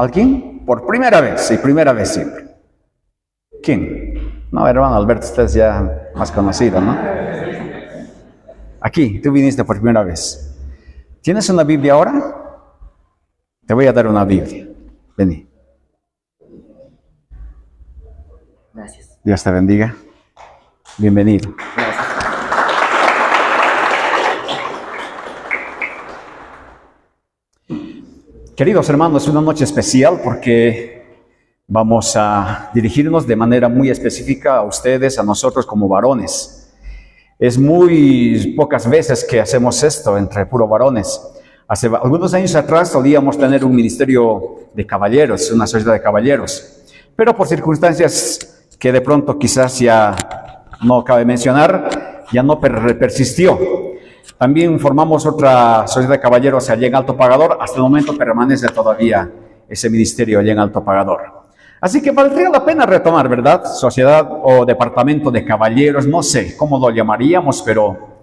¿Alguien? Por primera vez, sí, primera vez siempre. ¿Quién? No, hermano Alberto, usted es ya más conocido, ¿no? Aquí, tú viniste por primera vez. ¿Tienes una Biblia ahora? Te voy a dar una Biblia. Vení. Gracias. Dios te bendiga. Bienvenido. Gracias. Queridos hermanos, es una noche especial porque vamos a dirigirnos de manera muy específica a ustedes, a nosotros como varones. Es muy pocas veces que hacemos esto entre puro varones. Hace algunos años atrás solíamos tener un ministerio de caballeros, una sociedad de caballeros, pero por circunstancias que de pronto quizás ya no cabe mencionar, ya no persistió. También formamos otra sociedad de caballeros allá en Alto Pagador. Hasta el momento permanece todavía ese ministerio allá en Alto Pagador. Así que valdría la pena retomar, ¿verdad? Sociedad o departamento de caballeros, no sé cómo lo llamaríamos, pero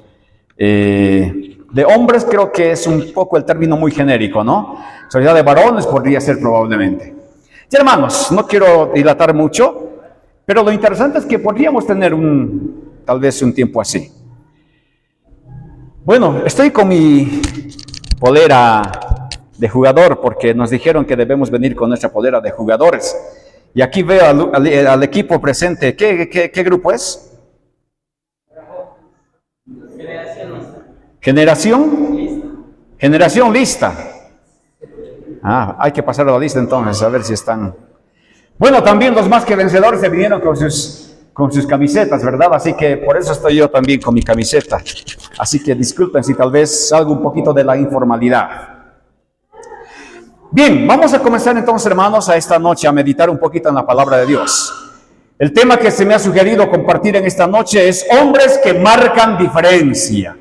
de hombres creo que es un poco el término muy genérico, ¿no? Sociedad de varones podría ser probablemente. Y hermanos, no quiero dilatar mucho, pero lo interesante es que podríamos tener tal vez un tiempo así. Bueno, estoy con mi polera de jugador porque nos dijeron que debemos venir con nuestra polera de jugadores. Y aquí veo al equipo presente. ¿Qué grupo es? Generación lista. Ah, hay que pasar a la lista entonces, a ver si están. Bueno, también los más que vencedores se vinieron con sus camisetas, ¿verdad? Así que por eso estoy yo también con mi camiseta. Así que disculpen si tal vez salgo un poquito de la informalidad. Bien, vamos a comenzar entonces, hermanos, a esta noche a meditar un poquito en la palabra de Dios. El tema que se me ha sugerido compartir en esta noche es hombres que marcan diferencia.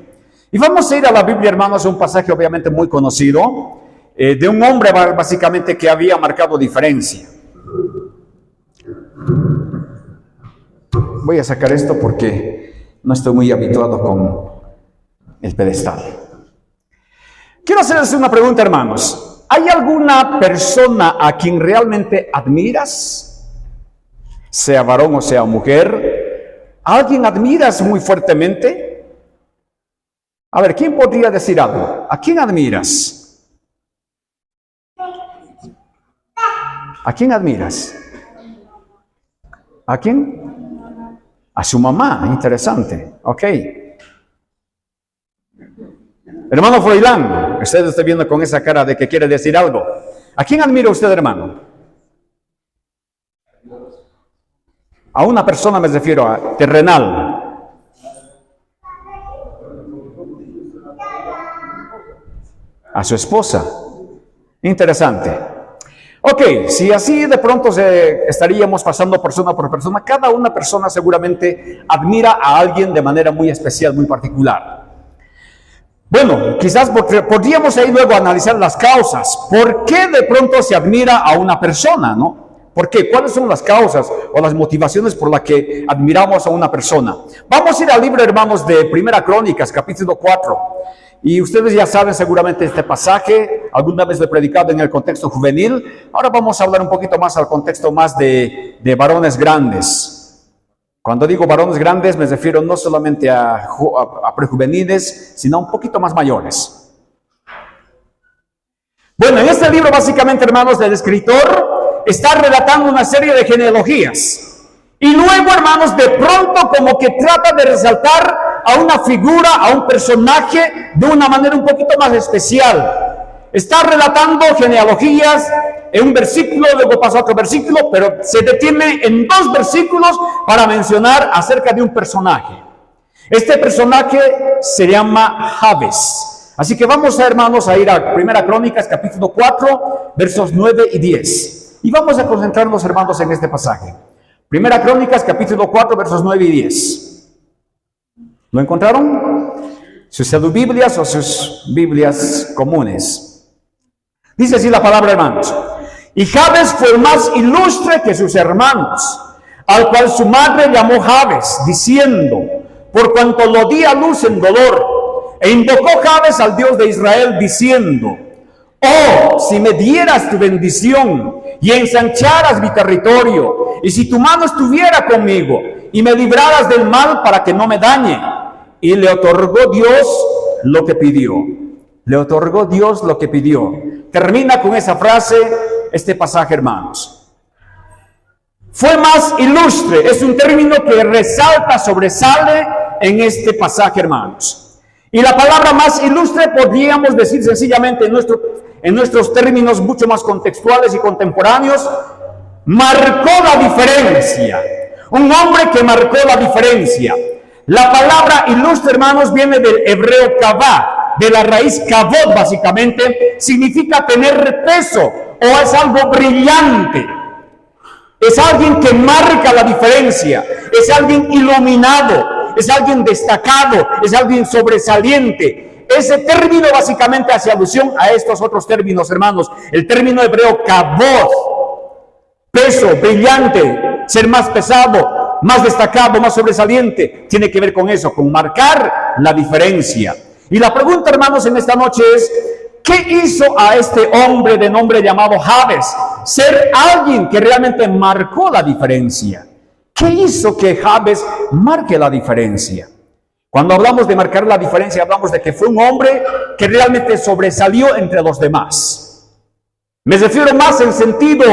Y vamos a ir a la Biblia, hermanos, a un pasaje obviamente muy conocido, de un hombre básicamente que había marcado diferencia. Voy a sacar esto porque no estoy muy habituado con el pedestal. Quiero hacerles una pregunta, hermanos. ¿Hay alguna persona a quien realmente admiras? Sea varón o sea mujer. ¿A alguien admiras muy fuertemente? A ver, ¿quién podría decir algo? ¿A quién admiras? ¿A quién admiras? ¿A quién? A su mamá, interesante. Ok. Hermano Froilán, usted está viendo con esa cara de que quiere decir algo. ¿A quién admira usted, hermano? A una persona me refiero, a terrenal. A su esposa. Interesante. Ok, si así de pronto estaríamos pasando persona por persona, cada una persona seguramente admira a alguien de manera muy especial, muy particular. Bueno, quizás podríamos ahí luego analizar las causas. ¿Por qué de pronto se admira a una persona, no? ¿Por qué? ¿Cuáles son las causas o las motivaciones por las que admiramos a una persona? Vamos a ir al libro, hermanos, de Primera Crónicas, capítulo 4. Y ustedes ya saben seguramente este pasaje, alguna vez lo he predicado en el contexto juvenil. Ahora vamos a hablar un poquito más al contexto más de varones grandes. Cuando digo varones grandes me refiero no solamente a prejuveniles, sino un poquito más mayores. Bueno, en este libro básicamente, hermanos, el escritor está relatando una serie de genealogías. Y luego, hermanos, de pronto como que trata de resaltar a una figura, a un personaje de una manera un poquito más especial. Está relatando genealogías en un versículo, luego pasa a otro versículo, pero se detiene en 2 versículos para mencionar acerca de un personaje. Este personaje se llama Jabes. Así que vamos, hermanos, a ir a Primera Crónicas, capítulo 4, versos 9 y 10. Y vamos a concentrarnos, hermanos, en este pasaje. Primera Crónicas, capítulo 4, versos 9 y 10. ¿Lo encontraron? Sus Biblias o sus Biblias comunes. Dice así la palabra, hermanos. Y Jabes fue más ilustre que sus hermanos, al cual su madre llamó Jabes, diciendo, por cuanto lo di a luz en dolor. E invocó Jabes al Dios de Israel, diciendo, Oh, si me dieras tu bendición y ensancharas mi territorio, y si tu mano estuviera conmigo y me libraras del mal para que no me dañe. Y le otorgó Dios lo que pidió. Le otorgó Dios lo que pidió. Termina con esa frase este pasaje, hermanos. Fue más ilustre, es un término que resalta, sobresale en este pasaje, hermanos. Y la palabra más ilustre podríamos decir sencillamente en nuestros términos mucho más contextuales y contemporáneos, marcó la diferencia. Un hombre que marcó la diferencia. La palabra ilustre, hermanos, viene del hebreo kavá, de la raíz kavod, básicamente, significa tener peso o es algo brillante. Es alguien que marca la diferencia, es alguien iluminado, es alguien destacado, es alguien sobresaliente. Ese término básicamente hace alusión a estos otros términos, hermanos. El término hebreo kavod, peso, brillante, ser más pesado, más destacado, más sobresaliente, tiene que ver con eso, con marcar la diferencia. Y la pregunta, hermanos, en esta noche es, ¿qué hizo a este hombre de nombre llamado Jabes ser alguien que realmente marcó la diferencia? ¿Qué hizo que Jabes marque la diferencia? Cuando hablamos de marcar la diferencia, hablamos de que fue un hombre que realmente sobresalió entre los demás. Me refiero más en sentido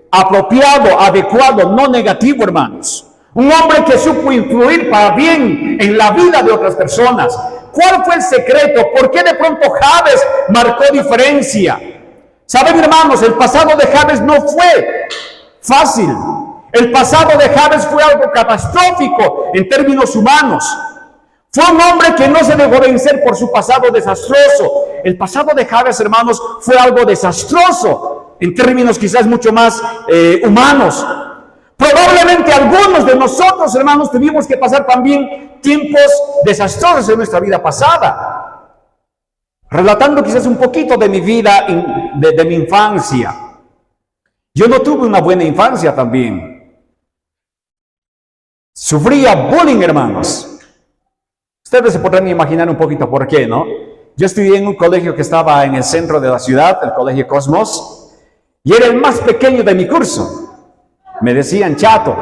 apropiado, adecuado, no negativo, hermanos. Un hombre que supo influir para bien en la vida de otras personas. ¿Cuál fue el secreto? ¿Por qué de pronto Jabes marcó diferencia? Saben, hermanos, el pasado de Jabes no fue fácil. El pasado de Jabes fue algo catastrófico en términos humanos. Fue un hombre que no se dejó vencer por su pasado desastroso. El pasado de Jabes, hermanos, fue algo desastroso en términos quizás mucho más humanos. Probablemente algunos de nosotros, hermanos, tuvimos que pasar también tiempos desastrosos en nuestra vida pasada. Relatando quizás un poquito de mi vida, de mi infancia. Yo no tuve una buena infancia también. Sufría bullying, hermanos. Ustedes se podrán imaginar un poquito por qué, ¿no? Yo estudié en un colegio que estaba en el centro de la ciudad, el Colegio Cosmos, y era el más pequeño de mi curso. Me decían chato.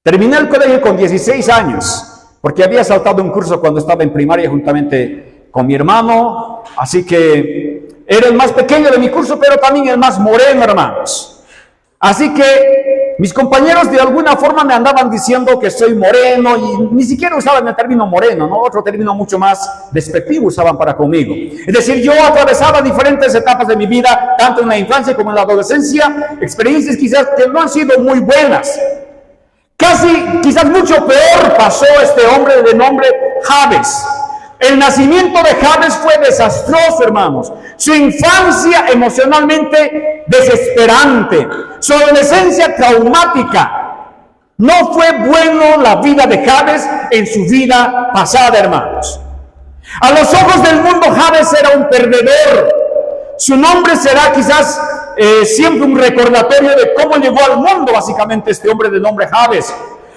Terminé el colegio con 16 años, porque había saltado un curso cuando estaba en primaria juntamente con mi hermano, así que era el más pequeño de mi curso, pero también el más moreno, hermanos. Así que mis compañeros de alguna forma me andaban diciendo que soy moreno, y ni siquiera usaban el término moreno, ¿no? Otro término mucho más despectivo usaban para conmigo. Es decir, yo atravesaba diferentes etapas de mi vida, tanto en la infancia como en la adolescencia, experiencias quizás que no han sido muy buenas. Quizás mucho peor pasó este hombre de nombre Jabes. El nacimiento de Jabes fue desastroso, hermanos. Su infancia emocionalmente desesperante. Su adolescencia traumática. No fue bueno la vida de Jabes en su vida pasada, hermanos. A los ojos del mundo, Jabes era un perdedor. Su nombre será quizás siempre un recordatorio de cómo llegó al mundo, básicamente, este hombre de nombre Jabes.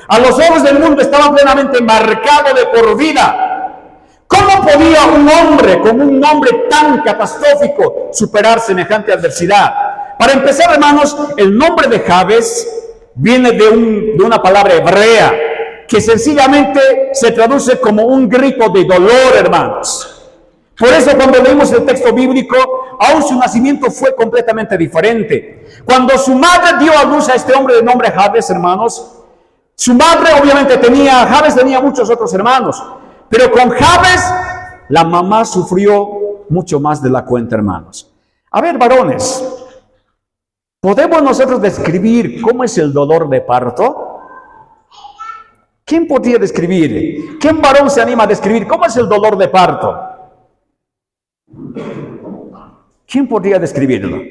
A los ojos del mundo estaba plenamente marcado de por vida. ¿Cómo podía un hombre con un nombre tan catastrófico superar semejante adversidad? Para empezar, hermanos, el nombre de Jabes viene de una palabra hebrea que sencillamente se traduce como un grito de dolor, hermanos. Por eso cuando leímos el texto bíblico, aún su nacimiento fue completamente diferente. Cuando su madre dio a luz a este hombre de nombre Jabes, hermanos, su madre obviamente Jabes tenía muchos otros hermanos, pero con Jabes la mamá sufrió mucho más de la cuenta, hermanos. A ver, varones, ¿podemos nosotros describir cómo es el dolor de parto? ¿Quién podría describir? ¿Quién varón se anima a describir cómo es el dolor de parto? ¿Quién podría describirlo?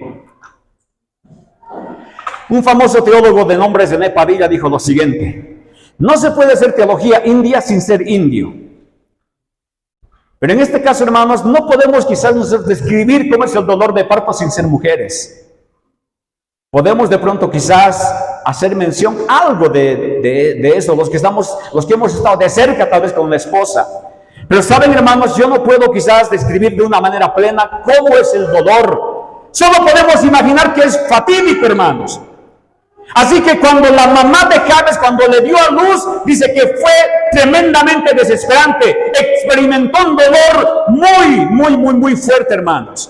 Un famoso teólogo de nombre René Padilla dijo lo siguiente: no se puede hacer teología india sin ser indio. Pero en este caso, hermanos, no podemos quizás nosotros describir cómo es el dolor de parto sin ser mujeres. Podemos de pronto quizás hacer mención algo de eso, los que hemos estado de cerca tal vez con una esposa. Pero saben, hermanos, yo no puedo quizás describir de una manera plena cómo es el dolor. Solo podemos imaginar que es fatídico, hermanos. Así que cuando la mamá de Jabes, cuando le dio a luz, dice que fue tremendamente desesperante. Experimentó un dolor muy fuerte, hermanos.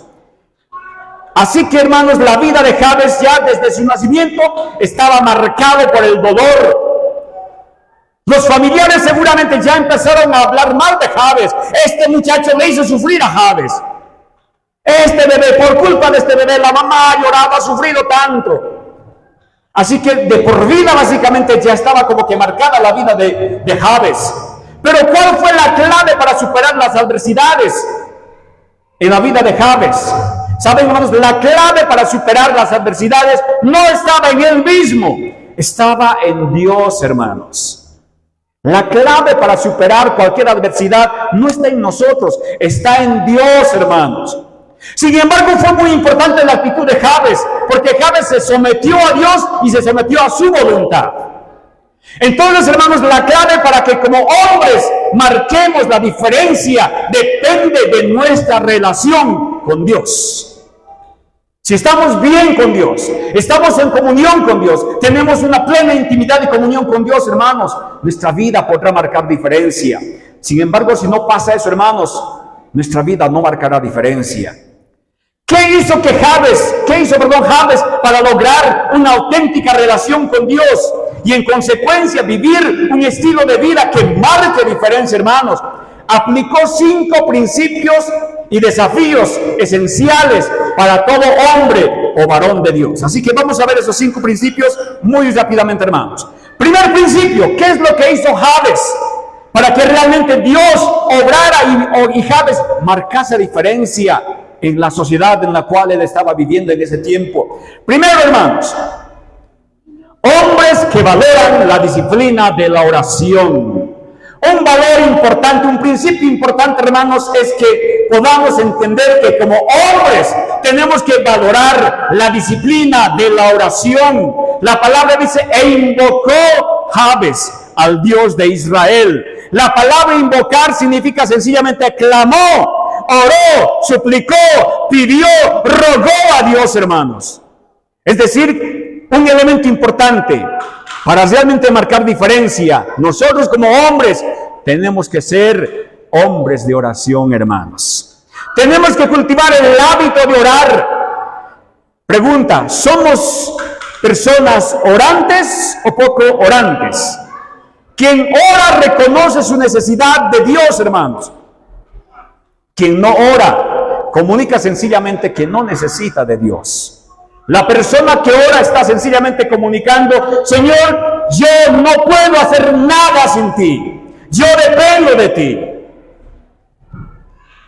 Así que, hermanos, la vida de Jabes ya desde su nacimiento estaba marcado por el dolor. Los familiares seguramente ya empezaron a hablar mal de Jabes. Este muchacho le hizo sufrir a Jabes. Este bebé, por culpa de este bebé, la mamá ha llorado, ha sufrido tanto. Así que de por vida básicamente ya estaba como que marcada la vida de Jabes. Pero ¿cuál fue la clave para superar las adversidades en la vida de Jabes? Saben, hermanos, la clave para superar las adversidades no estaba en él mismo, estaba en Dios, hermanos. La clave para superar cualquier adversidad no está en nosotros, está en Dios, hermanos. Sin embargo, fue muy importante la actitud de Jabes, porque Jabes se sometió a Dios y se sometió a su voluntad. Entonces, hermanos, la clave para que como hombres marquemos la diferencia depende de nuestra relación con Dios. Si estamos bien con Dios, estamos en comunión con Dios, tenemos una plena intimidad y comunión con Dios, hermanos, nuestra vida podrá marcar diferencia. Sin embargo, si no pasa eso, hermanos, nuestra vida no marcará diferencia. ¿Qué hizo Jabes para lograr una auténtica relación con Dios y en consecuencia vivir un estilo de vida que marque diferencia, hermanos? Aplicó 5 principios y desafíos esenciales para todo hombre o varón de Dios. Así que vamos a ver esos 5 principios muy rápidamente, hermanos. Primer principio, ¿qué es lo que hizo Jabes para que realmente Dios obrara y Jabes marcase diferencia en la sociedad en la cual él estaba viviendo en ese tiempo? Primero, hermanos, hombres que valoran la disciplina de la oración. Un valor importante, un principio importante, hermanos, es que podamos entender que como hombres tenemos que valorar la disciplina de la oración. La palabra dice, e invocó Jabes al Dios de Israel. La palabra invocar significa sencillamente clamó, oró, suplicó, pidió, rogó a Dios, hermanos. Es decir, un elemento importante para realmente marcar diferencia. Nosotros como hombres tenemos que ser hombres de oración, hermanos. Tenemos que cultivar el hábito de orar. Pregunta, ¿somos personas orantes o poco orantes? Quien ora reconoce su necesidad de Dios, hermanos. Quien no ora comunica sencillamente que no necesita de Dios. La persona que ora está sencillamente comunicando, Señor, yo no puedo hacer nada sin ti. Yo dependo de ti.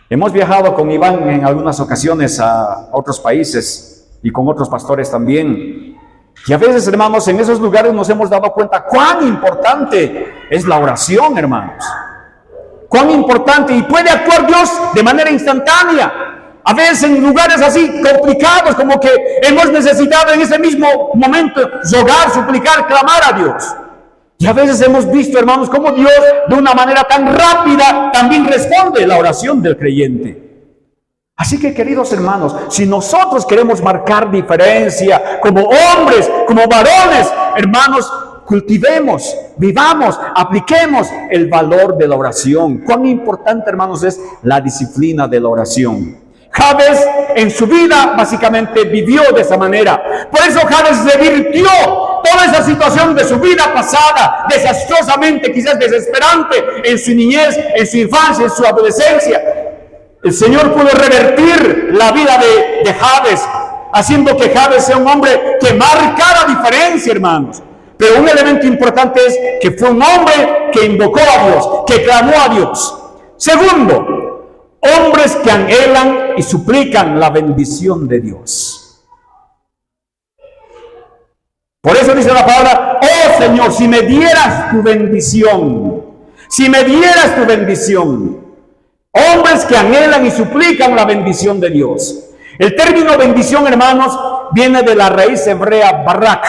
Hemos viajado con Iván en algunas ocasiones a otros países y con otros pastores también. Y a veces, hermanos, en esos lugares nos hemos dado cuenta cuán importante es la oración, hermanos. Cuán importante, y puede actuar Dios de manera instantánea. A veces en lugares así complicados, como que hemos necesitado en ese mismo momento rogar, suplicar, clamar a Dios. Y a veces hemos visto, hermanos, cómo Dios de una manera tan rápida también responde la oración del creyente. Así que, queridos hermanos, si nosotros queremos marcar diferencia como hombres, como varones, hermanos, cultivemos, vivamos, apliquemos el valor de la oración. Cuán importante, hermanos, es la disciplina de la oración. Jabes en su vida básicamente vivió de esa manera. Por eso Jabes revirtió toda esa situación de su vida pasada, desastrosamente, quizás desesperante, en su niñez, en su infancia, en su adolescencia. El Señor pudo revertir la vida de Jabes, haciendo que Jabes sea un hombre que marcara diferencia, hermanos. Pero un elemento importante es que fue un hombre que invocó a Dios, que clamó a Dios. Segundo, hombres que anhelan y suplican la bendición de Dios. Por eso dice la palabra, oh Señor, si me dieras tu bendición, si me dieras tu bendición. Hombres que anhelan y suplican la bendición de Dios. El término bendición, hermanos, viene de la raíz hebrea barak.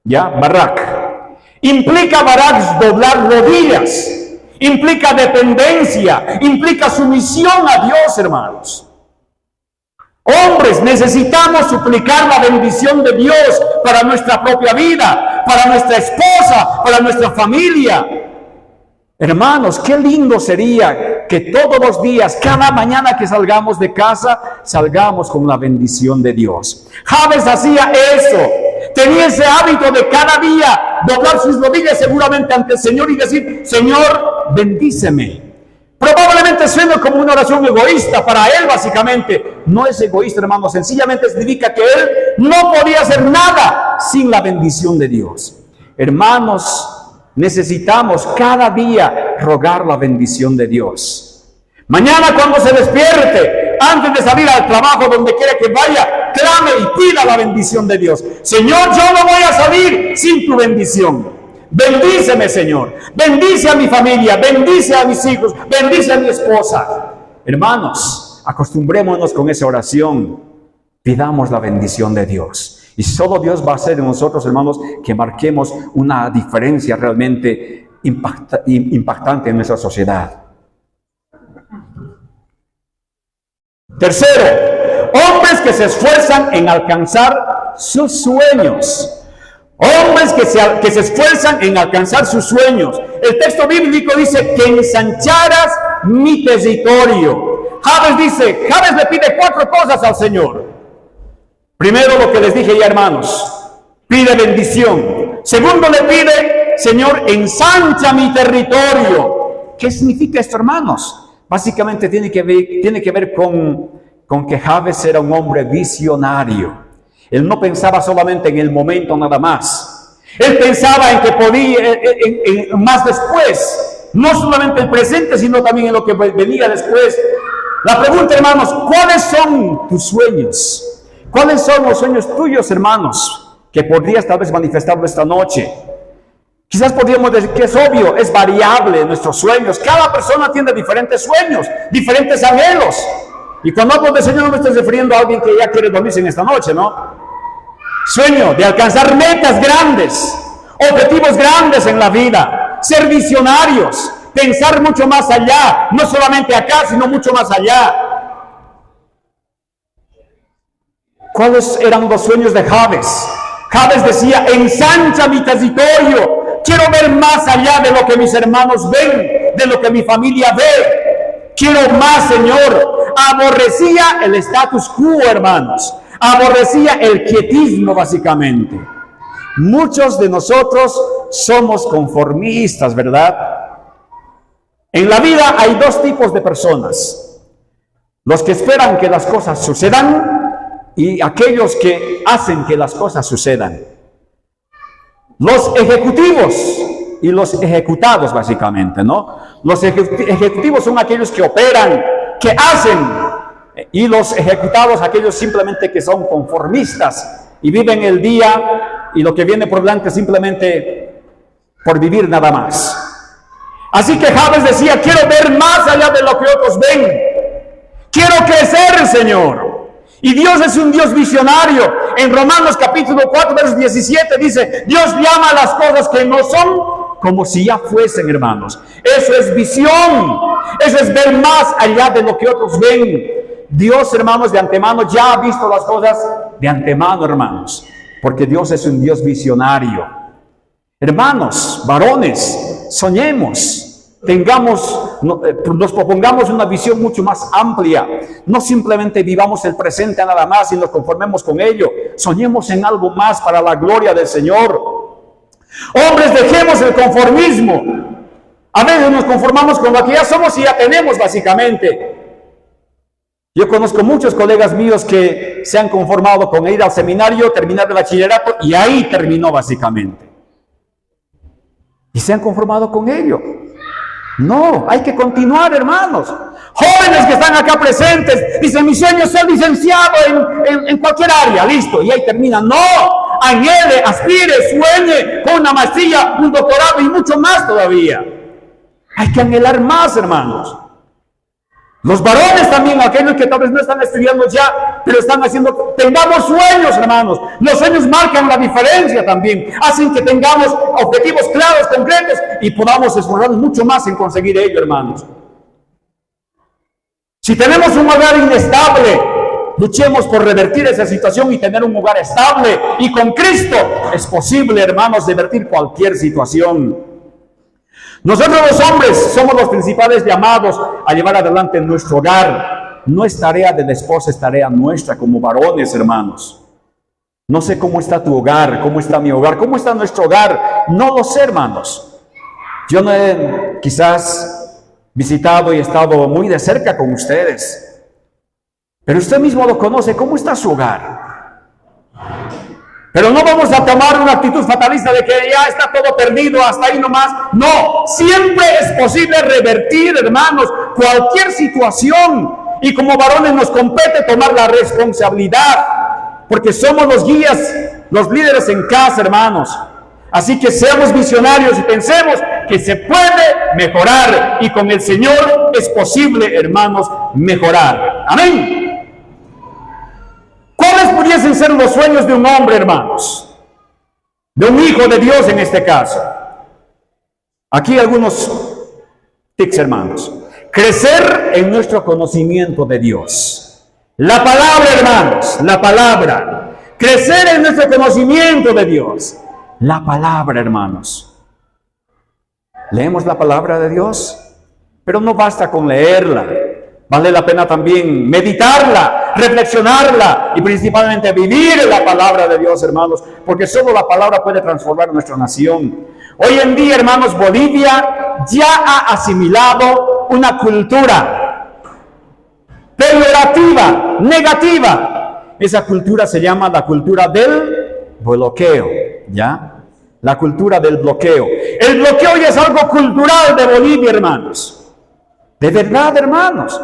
¿Ya? Barak. Implica barak doblar rodillas. implica dependencia, implica sumisión a Dios, hermanos. Hombres, necesitamos suplicar la bendición de Dios para nuestra propia vida, para nuestra esposa, para nuestra familia. Hermanos, qué lindo sería que todos los días, cada mañana que salgamos de casa, salgamos con la bendición de Dios. Jabes hacía eso, tenía ese hábito de cada día doblar sus rodillas seguramente ante el Señor y decir: Señor, bendíceme. Probablemente suena como una oración egoísta para él, básicamente. No es egoísta, hermano, sencillamente significa que él no podía hacer nada sin la bendición de Dios. Hermanos, necesitamos cada día rogar la bendición de Dios. Mañana cuando se despierte, antes de salir al trabajo, donde quiera que vaya, clame y pida la bendición de Dios. Señor, yo no voy a salir sin tu bendición. Bendíceme, Señor. Bendice a mi familia, bendice a mis hijos, bendice a mi esposa. Hermanos, acostumbrémonos con esa oración. Pidamos la bendición de Dios. Y solo Dios va a hacer en nosotros, hermanos, que marquemos una diferencia realmente impactante en nuestra sociedad. Tercero, hombres que se esfuerzan en alcanzar sus sueños. Hombres que se esfuerzan en alcanzar sus sueños. El texto bíblico dice que ensancharas mi territorio. Jabes le pide 4 cosas al Señor. Primero, lo que les dije ya, hermanos, pide bendición. Segundo, le pide: Señor, ensancha mi territorio. ¿Qué significa esto, hermanos? Básicamente tiene que ver con que Jabes era un hombre visionario. Él no pensaba solamente en el momento nada más. Él pensaba en que podía, más después. No solamente el presente, sino también en lo que venía después. La pregunta, hermanos, ¿cuáles son tus sueños? ¿Cuáles son los sueños tuyos, hermanos, que podrías tal vez manifestarlo esta noche? Quizás podríamos decir que es obvio, es variable nuestros sueños. Cada persona tiene diferentes sueños, diferentes anhelos. Y cuando hablo de sueño no me estoy refiriendo a alguien que ya quiere dormirse en esta noche, ¿no? Sueño de alcanzar metas grandes, objetivos grandes en la vida, ser visionarios, pensar mucho más allá, no solamente acá, sino mucho más allá. ¿Cuáles eran los sueños de Jabes? Jabes decía: ensancha mi territorio, quiero ver más allá de lo que mis hermanos ven, de lo que mi familia ve. Quiero más, Señor. Aborrecía el status quo, hermanos. Aborrecía el quietismo, básicamente. Muchos de nosotros somos conformistas, ¿verdad? En la vida hay 2 tipos de personas: los que esperan que las cosas sucedan y aquellos que hacen que las cosas sucedan. Los ejecutivos y los ejecutados, básicamente, ¿no? Los ejecutivos son aquellos que operan, que hacen, y los ejecutados, aquellos simplemente que son conformistas y viven el día y lo que viene por delante simplemente por vivir nada más. Así que Jabes decía: quiero ver más allá de lo que otros ven. Quiero crecer, Señor. Y Dios es un Dios visionario. En Romanos capítulo 4, verso 17 dice: Dios llama a las cosas que no son como si ya fuesen, hermanos. Eso es visión. Eso es ver más allá de lo que otros ven. Dios, hermanos, de antemano ya ha visto las cosas de antemano, hermanos, porque Dios es un Dios visionario. Hermanos, varones, soñemos, nos propongamos una visión mucho más amplia. No simplemente vivamos el presente nada más y nos conformemos con ello. Soñemos en algo más para la gloria del Señor. Hombres, dejemos el conformismo. A veces nos conformamos con lo que ya somos y ya tenemos, básicamente. Yo conozco muchos colegas míos que se han conformado con ir al seminario, terminar el bachillerato y ahí terminó, básicamente. Y se han conformado con ello. No, hay que continuar, hermanos. Jóvenes que están acá presentes, dicen: mi sueño es ser licenciado en cualquier área, listo, y ahí termina. No, anhele, aspire, sueñe con una maestría, un doctorado y mucho más todavía. Hay que anhelar más, hermanos. Los varones también, aquellos que tal vez no están estudiando ya, pero están haciendo, tengamos sueños, hermanos. Los sueños marcan la diferencia también, hacen que tengamos objetivos claros, concretos, y podamos esforzarnos mucho más en conseguir ello, hermanos. Si tenemos un hogar inestable, luchemos por revertir esa situación y tener un hogar estable. Y con Cristo es posible, hermanos, revertir cualquier situación. Nosotros los hombres somos los principales llamados a llevar adelante nuestro hogar. No es tarea de la esposa, es tarea nuestra como varones, hermanos. No sé cómo está tu hogar, cómo está mi hogar, cómo está nuestro hogar. No lo sé, hermanos. Yo no he quizás visitado y estado muy de cerca con ustedes, pero usted mismo lo conoce. ¿Cómo está su hogar? Pero no vamos a tomar una actitud fatalista de que ya está todo perdido, hasta ahí nomás. No, siempre es posible revertir, hermanos, cualquier situación. Y como varones nos compete tomar la responsabilidad, porque somos los guías, los líderes en casa, hermanos. Así que seamos visionarios y pensemos que se puede mejorar. Y con el Señor es posible, hermanos, mejorar. Amén. ¿Cuáles pudiesen ser los sueños de un hombre, hermanos? De un hijo de Dios en este caso. Aquí algunos tips, hermanos. Crecer en nuestro conocimiento de Dios. La palabra, hermanos, la palabra. Crecer en nuestro conocimiento de Dios. La palabra, hermanos. Leemos la palabra de Dios, pero no basta con leerla. Vale la pena también meditarla, reflexionarla y principalmente vivir la palabra de Dios, hermanos, porque solo la palabra puede transformar nuestra nación. Hoy en día, hermanos, Bolivia ya ha asimilado una cultura peyorativa, negativa. Esa cultura se llama la cultura del bloqueo, ¿ya? La cultura del bloqueo. El bloqueo ya es algo cultural de Bolivia, hermanos. De verdad, hermanos.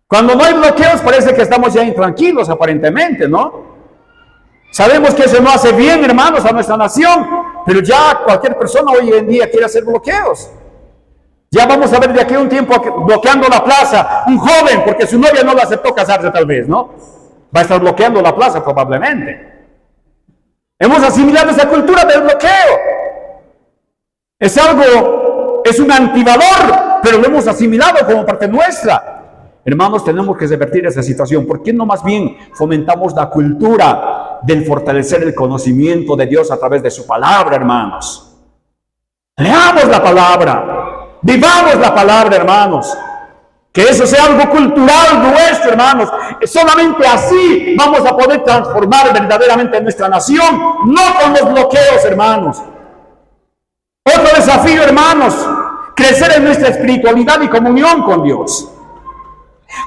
Cuando no hay bloqueos parece que estamos ya intranquilos aparentemente, ¿no? Sabemos que eso no hace bien, hermanos, a nuestra nación, pero ya cualquier persona hoy en día quiere hacer bloqueos. Ya vamos a ver de aquí a un tiempo bloqueando la plaza, un joven, porque su novia no le aceptó casarse tal vez, ¿no? Va a estar bloqueando la plaza probablemente. Hemos asimilado esa cultura del bloqueo. Es algo, es un antivalor, pero lo hemos asimilado como parte nuestra. Hermanos, tenemos que revertir esa situación. ¿Por qué no más bien fomentamos la cultura del fortalecer el conocimiento de Dios a través de su palabra, hermanos? Leamos la palabra, vivamos la palabra, hermanos. Que eso sea algo cultural nuestro, hermanos. Solamente así vamos a poder transformar verdaderamente nuestra nación, no con los bloqueos, hermanos. Otro desafío, hermanos, crecer en nuestra espiritualidad y comunión con Dios.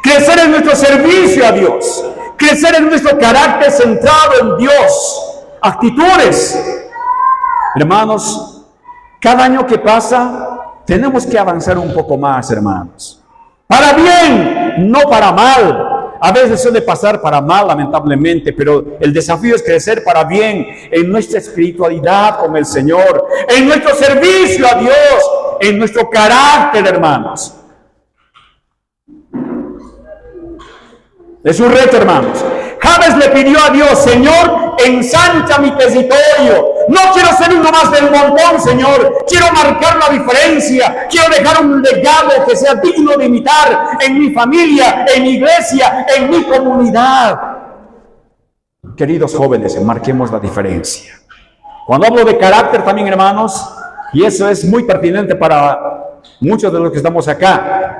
Crecer en nuestro servicio a Dios. Crecer en nuestro carácter centrado en Dios. Actitudes. Hermanos, cada año que pasa, tenemos que avanzar un poco más, hermanos. Para bien, no para mal. A veces suele pasar para mal, lamentablemente, pero el desafío es crecer para bien en nuestra espiritualidad con el Señor, en nuestro servicio a Dios, en nuestro carácter, hermanos. Es un reto, hermanos. Jabes le pidió a Dios: Señor, ensancha mi territorio. No quiero ser uno más del montón, Señor. Quiero marcar la diferencia. Quiero dejar un legado que sea digno de imitar en mi familia, en mi iglesia, en mi comunidad. Queridos jóvenes, marquemos la diferencia. Cuando hablo de carácter también, hermanos, y eso es muy pertinente para muchos de los que estamos acá,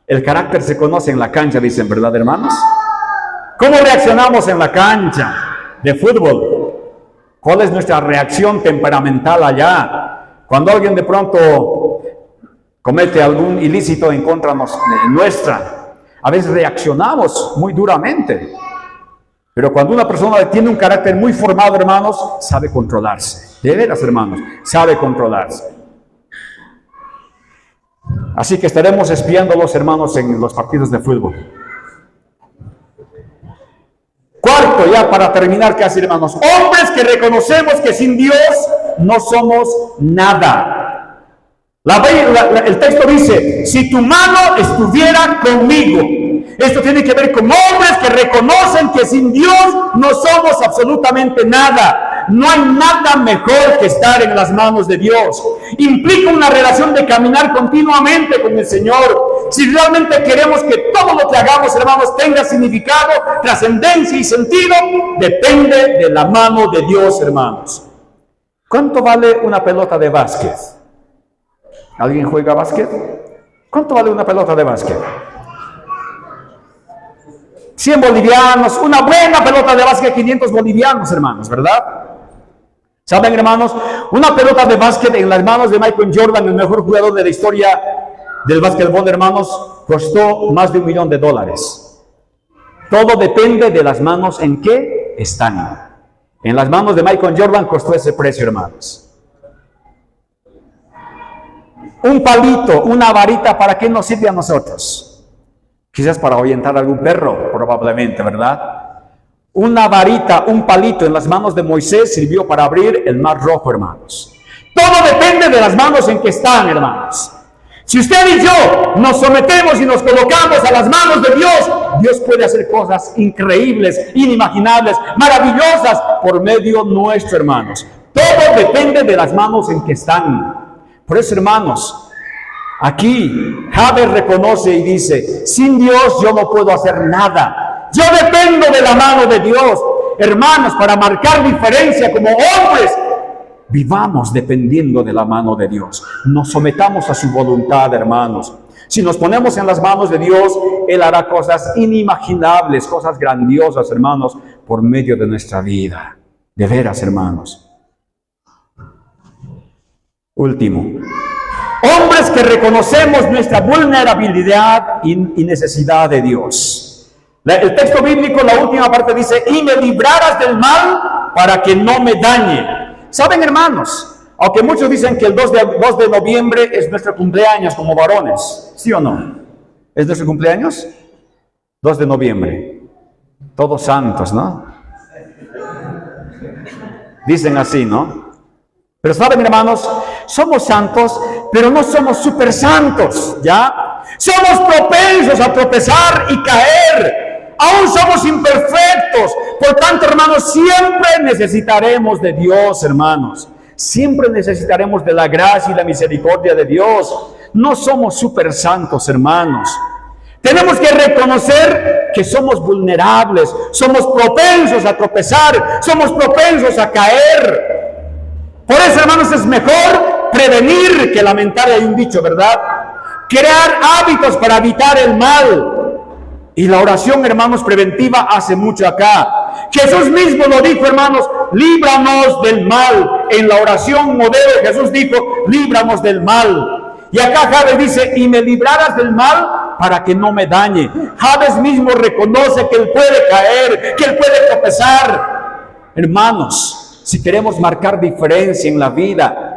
el carácter se conoce en la cancha, dicen, ¿verdad, hermanos? ¿Cómo reaccionamos en la cancha de fútbol? ¿Cuál es nuestra reacción temperamental allá? Cuando alguien de pronto comete algún ilícito en contra nuestra, a veces reaccionamos muy duramente. Pero cuando una persona tiene un carácter muy formado, hermanos, sabe controlarse. De veras, hermanos, sabe controlarse. Así que estaremos espiando a los hermanos en los partidos de fútbol. Cuarto, ya para terminar casi, hermanos, hombres que reconocemos que sin Dios no somos nada. El texto dice, si tu mano estuviera conmigo. Esto tiene que ver con hombres que reconocen que sin Dios no somos absolutamente nada. No hay nada mejor que estar en las manos de Dios. Implica una relación de caminar continuamente con el Señor. Si realmente queremos que todo lo que hagamos, hermanos, tenga significado, trascendencia y sentido, depende de la mano de Dios, hermanos. ¿Cuánto vale una pelota de básquet? ¿Alguien juega básquet? ¿Cuánto vale una pelota de básquet? 100 bolivianos, una buena pelota de básquet, 500 bolivianos, hermanos, ¿verdad? ¿Saben, hermanos? Una pelota de básquet en las manos de Michael Jordan, el mejor jugador de la historia del básquetbol, hermanos, costó más de $1 millón. Todo depende de las manos en que están. En las manos de Michael Jordan costó ese precio, hermanos. Un palito, una varita, ¿para qué nos sirve a nosotros? Quizás para ahuyentar a algún perro, probablemente, ¿verdad? Una varita, un palito en las manos de Moisés sirvió para abrir el mar rojo, hermanos. Todo depende de las manos en que están, hermanos. Si usted y yo nos sometemos y nos colocamos a las manos de Dios, Dios puede hacer cosas increíbles, inimaginables, maravillosas por medio nuestro, hermanos. Todo depende de las manos en que están. Por eso, hermanos, aquí Jabes reconoce y dice, sin Dios yo no puedo hacer nada. Yo dependo de la mano de Dios. Hermanos, para marcar diferencia como hombres, vivamos dependiendo de la mano de Dios. Nos sometamos a su voluntad, hermanos. Si nos ponemos en las manos de Dios, Él hará cosas inimaginables, cosas grandiosas, hermanos, por medio de nuestra vida. De veras, hermanos. Último. Hombres que reconocemos nuestra vulnerabilidad y necesidad de Dios. El texto bíblico, la última parte dice, y me librarás del mal para que no me dañe. ¿Saben, hermanos? Aunque muchos dicen que el 2 de noviembre es nuestro cumpleaños como varones. ¿Sí o no? ¿Es nuestro cumpleaños? 2 de noviembre. Todos santos, ¿no? Dicen así, ¿no? Pero saben, hermanos, somos santos, pero no somos super santos, ¿ya? Somos propensos a tropezar y caer. Aún somos imperfectos. Por tanto, hermanos, siempre necesitaremos de Dios, hermanos. Siempre necesitaremos de la gracia y la misericordia de Dios. No somos super santos, hermanos. Tenemos que reconocer que somos vulnerables, somos propensos a tropezar, somos propensos a caer. Por eso, hermanos, es mejor prevenir que lamentar. Hay un dicho, ¿verdad? Crear hábitos para evitar el mal. Y la oración, hermanos, preventiva hace mucho acá. Jesús mismo lo dijo, hermanos, líbranos del mal. En la oración modelo Jesús dijo, líbranos del mal. Y acá Jabes dice, y me librarás del mal para que no me dañe. Jabes mismo reconoce que él puede caer, que él puede tropezar. Hermanos, si queremos marcar diferencia en la vida,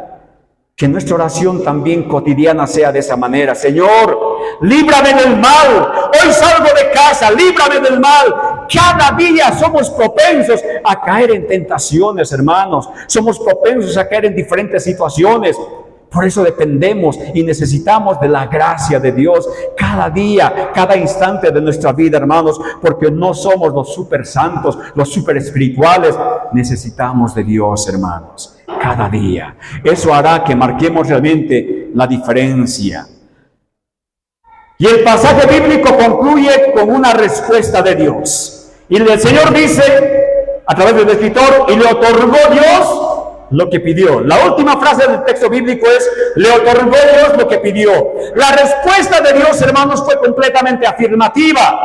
que nuestra oración también cotidiana sea de esa manera. Señor, líbrame del mal. Hoy salgo de casa, líbrame del mal. Cada día somos propensos a caer en tentaciones, hermanos. Somos propensos a caer en diferentes situaciones. Por eso dependemos y necesitamos de la gracia de Dios cada día, cada instante de nuestra vida, hermanos, porque no somos los super santos, los super espirituales. Necesitamos de Dios, hermanos, cada día. Eso hará que marquemos realmente la diferencia. Y el pasaje bíblico concluye con una respuesta de Dios. Y el Señor dice, a través del escritor, y le otorgó Dios lo que pidió. La última frase del texto bíblico es, le otorgó Dios lo que pidió. La respuesta de Dios, hermanos, fue completamente afirmativa.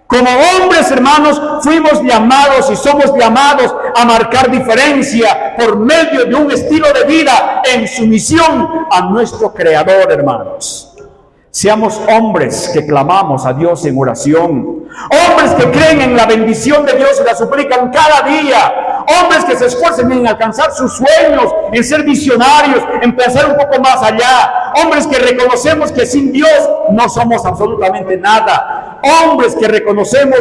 Como hombres, hermanos, fuimos llamados y somos llamados a marcar diferencia por medio de un estilo de vida en sumisión a nuestro Creador, hermanos. Seamos hombres que clamamos a Dios en oración. Hombres que creen en la bendición de Dios y la suplican cada día. Hombres que se esfuercen en alcanzar sus sueños, en ser visionarios, en pensar un poco más allá. Hombres que reconocemos que sin Dios no somos absolutamente nada. Hombres que reconocemos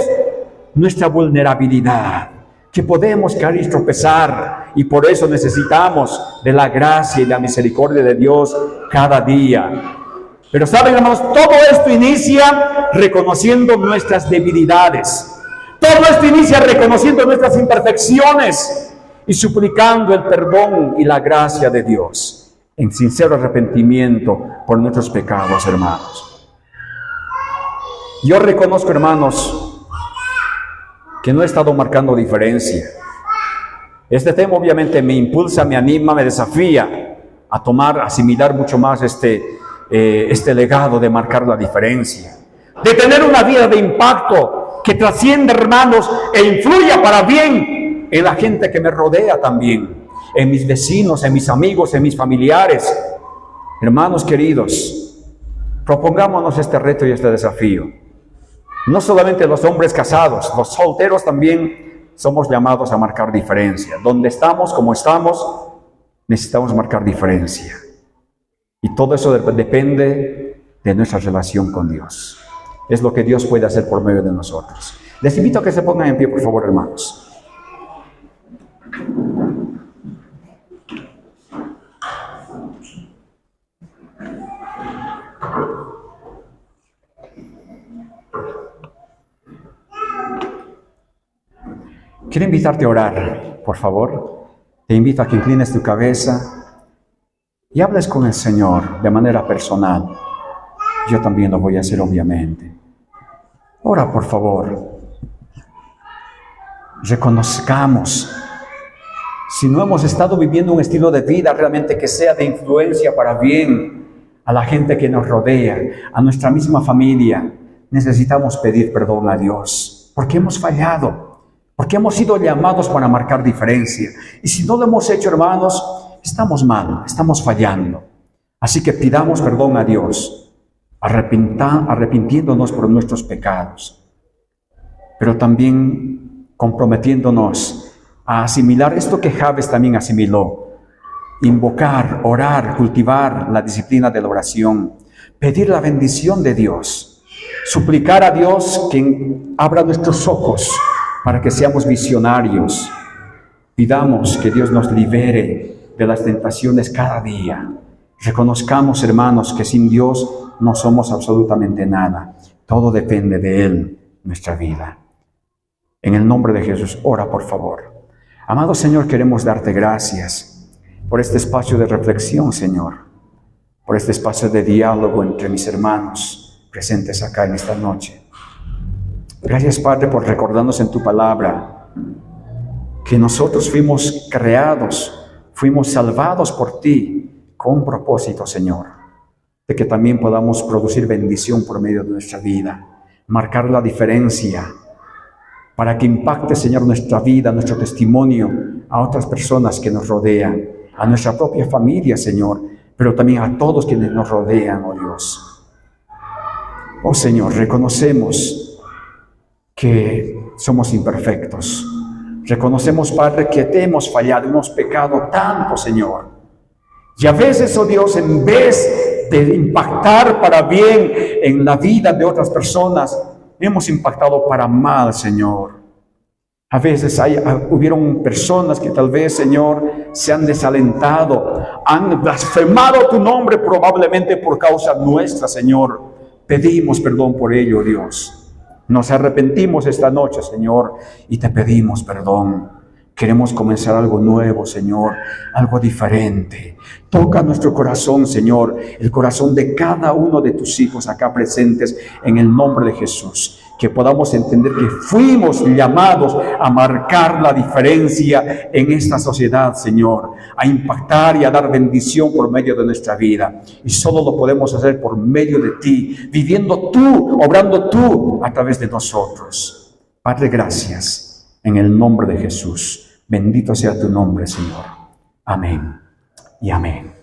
nuestra vulnerabilidad. que podemos caer y tropezar, y por eso necesitamos de la gracia y la misericordia de Dios cada día. Pero saben, hermanos, todo esto inicia reconociendo nuestras debilidades. Todo esto inicia reconociendo nuestras imperfecciones y suplicando el perdón y la gracia de Dios en sincero arrepentimiento por nuestros pecados, hermanos. Yo reconozco, hermanos, que no he estado marcando diferencia. Este tema obviamente me impulsa, me anima, me desafía a asimilar mucho más este legado de marcar la diferencia, de tener una vida de impacto que trascienda, hermanos, e influya para bien en la gente que me rodea también, en mis vecinos, en mis amigos, en mis familiares. Hermanos queridos, propongámonos este reto y este desafío. No solamente los hombres casados, los solteros también somos llamados a marcar diferencia. Donde estamos, como estamos, necesitamos marcar diferencia. Y todo eso depende de nuestra relación con Dios. Es lo que Dios puede hacer por medio de nosotros. Les invito a que se pongan en pie, por favor, hermanos. Quiero invitarte a orar, por favor. Te invito a que inclines tu cabeza y hables con el Señor de manera personal. Yo también lo voy a hacer, obviamente. Ora, por favor. Reconozcamos, si no hemos estado viviendo un estilo de vida realmente que sea de influencia para bien a la gente que nos rodea, a nuestra misma familia, necesitamos pedir perdón a Dios, porque hemos fallado, porque hemos sido llamados para marcar diferencia. Y si no lo hemos hecho, hermanos, estamos mal, estamos fallando. Así que pidamos perdón a Dios, arrepintiéndonos por nuestros pecados, pero también comprometiéndonos a asimilar esto que Jabes también asimiló: invocar, orar, cultivar la disciplina de la oración, pedir la bendición de Dios, suplicar a Dios que abra nuestros ojos para que seamos visionarios. Pidamos que Dios nos libere de las tentaciones cada día. Reconozcamos, hermanos, que sin Dios no somos absolutamente nada. Todo depende de Él, nuestra vida. En el nombre de Jesús, ora, por favor. Amado Señor, queremos darte gracias por este espacio de reflexión, Señor, por este espacio de diálogo entre mis hermanos presentes acá en esta noche. Gracias, Padre, por recordarnos en tu palabra que nosotros fuimos creados, fuimos salvados por ti con un propósito, Señor, de que también podamos producir bendición por medio de nuestra vida, marcar la diferencia, para que impacte, Señor, nuestra vida, nuestro testimonio a otras personas que nos rodean, a nuestra propia familia, Señor, pero también a todos quienes nos rodean, oh Dios. Oh Señor, reconocemos que somos imperfectos. Reconocemos, Padre, que te hemos fallado, hemos pecado tanto, Señor. Y a veces, oh Dios, en vez de impactar para bien en la vida de otras personas, hemos impactado para mal, Señor. A veces hubieron personas que tal vez, Señor, se han desalentado, han blasfemado tu nombre probablemente por causa nuestra, Señor. Pedimos perdón por ello, Dios. Nos arrepentimos esta noche, Señor, y te pedimos perdón. Queremos comenzar algo nuevo, Señor, algo diferente. Toca nuestro corazón, Señor, el corazón de cada uno de tus hijos acá presentes, en el nombre de Jesús. Que podamos entender que fuimos llamados a marcar la diferencia en esta sociedad, Señor, a impactar y a dar bendición por medio de nuestra vida. Y solo lo podemos hacer por medio de ti, viviendo tú, obrando tú a través de nosotros. Padre, gracias, en el nombre de Jesús. Bendito sea tu nombre, Señor. Amén y amén.